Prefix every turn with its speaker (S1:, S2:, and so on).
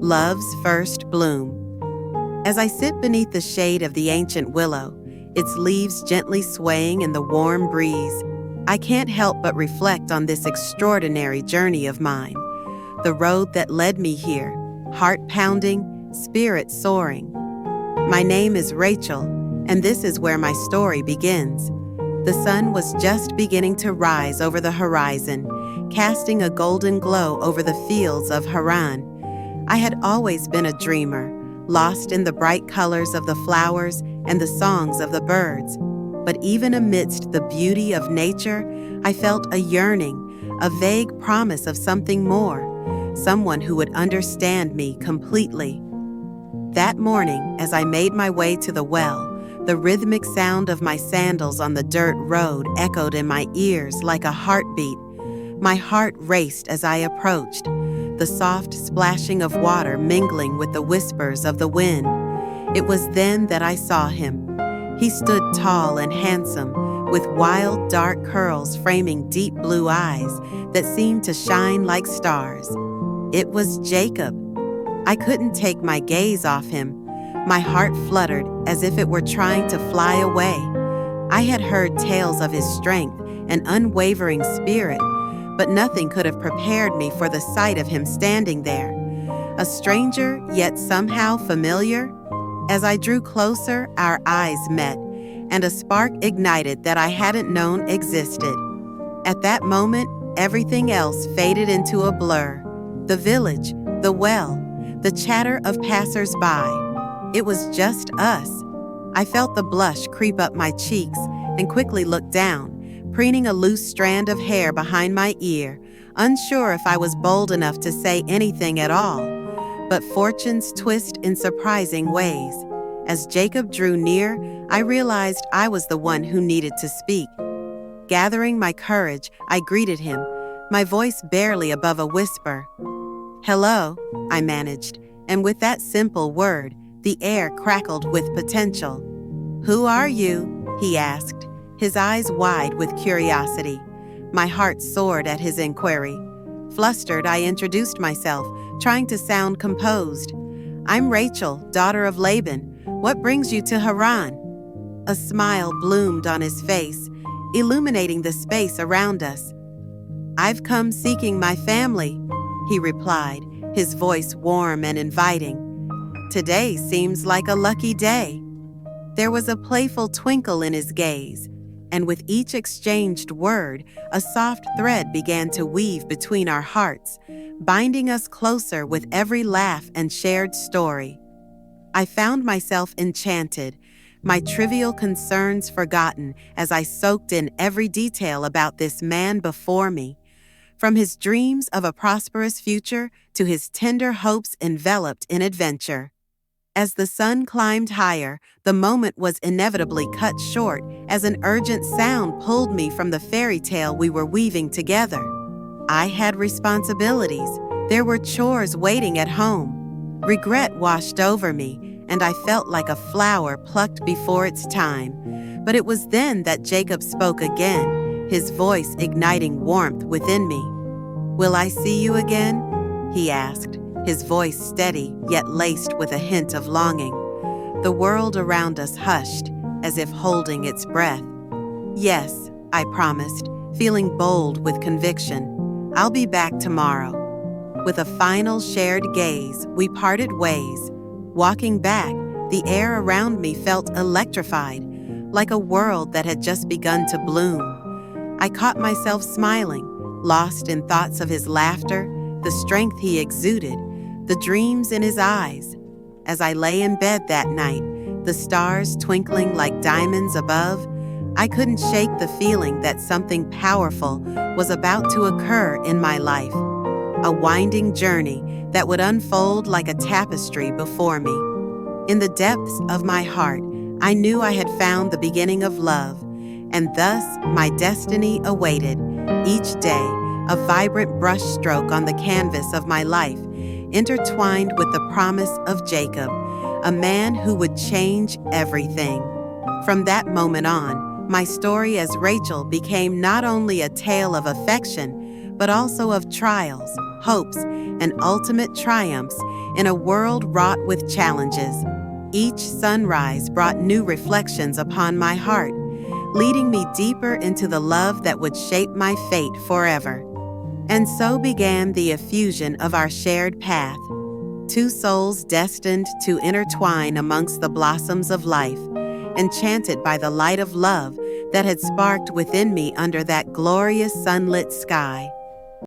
S1: Love's First Bloom. As I sit beneath the shade of the ancient willow, its leaves gently swaying in the warm breeze, I can't help but reflect on this extraordinary journey of mine. The road that led me here, heart pounding, spirit soaring. My name is Rachel, and this is where my story begins. The sun was just beginning to rise over the horizon, casting a golden glow over the fields of Haran. I had always been a dreamer, lost in the bright colors of the flowers and the songs of the birds. But even amidst the beauty of nature, I felt a yearning, a vague promise of something more, someone who would understand me completely. That morning, as I made my way to the well, the rhythmic sound of my sandals on the dirt road echoed in my ears like a heartbeat. My heart raced as I approached, the soft splashing of water mingling with the whispers of the wind. It was then that I saw him. He stood tall and handsome, with wild, dark curls framing deep blue eyes that seemed to shine like stars. It was Jacob. I couldn't take my gaze off him. My heart fluttered as if it were trying to fly away. I had heard tales of his strength and unwavering spirit, but nothing could have prepared me for the sight of him standing there. A stranger, yet somehow familiar. As I drew closer, our eyes met, and a spark ignited that I hadn't known existed. At that moment, everything else faded into a blur. The village, the well, the chatter of passers-by. It was just us. I felt the blush creep up my cheeks and quickly looked down, preening a loose strand of hair behind my ear, unsure if I was bold enough to say anything at all. But fortunes twist in surprising ways. As Jacob drew near, I realized I was the one who needed to speak. Gathering my courage, I greeted him, my voice barely above a whisper. "Hello," I managed, and with that simple word, the air crackled with potential. "Who are you?" he asked, his eyes wide with curiosity. My heart soared at his inquiry. Flustered, I introduced myself, trying to sound composed. "I'm Rachel, daughter of Laban. What brings you to Haran?" A smile bloomed on his face, illuminating the space around us. "I've come seeking my family," he replied, his voice warm and inviting. "Today seems like a lucky day." There was a playful twinkle in his gaze, and with each exchanged word, a soft thread began to weave between our hearts, binding us closer with every laugh and shared story. I found myself enchanted, my trivial concerns forgotten as I soaked in every detail about this man before me. From his dreams of a prosperous future to his tender hopes enveloped in adventure. As the sun climbed higher, the moment was inevitably cut short as an urgent sound pulled me from the fairy tale we were weaving together. I had responsibilities. There were chores waiting at home. Regret washed over me, and I felt like a flower plucked before its time. But it was then that Jacob spoke again, his voice igniting warmth within me. "Will I see you again?" he asked, his voice steady yet laced with a hint of longing. The world around us hushed, as if holding its breath. "Yes," I promised, feeling bold with conviction. "I'll be back tomorrow." With a final shared gaze, we parted ways. Walking back, the air around me felt electrified, like a world that had just begun to bloom. I caught myself smiling, lost in thoughts of his laughter, the strength he exuded, the dreams in his eyes. As I lay in bed that night, the stars twinkling like diamonds above, I couldn't shake the feeling that something powerful was about to occur in my life. A winding journey that would unfold like a tapestry before me. In the depths of my heart, I knew I had found the beginning of love, and thus my destiny awaited. Each day, a vibrant brushstroke on the canvas of my life, intertwined with the promise of Jacob, a man who would change everything. From that moment on, my story as Rachel became not only a tale of affection, but also of trials, hopes, and ultimate triumphs in a world wrought with challenges. Each sunrise brought new reflections upon my heart, leading me deeper into the love that would shape my fate forever. And so began the effusion of our shared path, two souls destined to intertwine amongst the blossoms of life, enchanted by the light of love that had sparked within me under that glorious sunlit sky.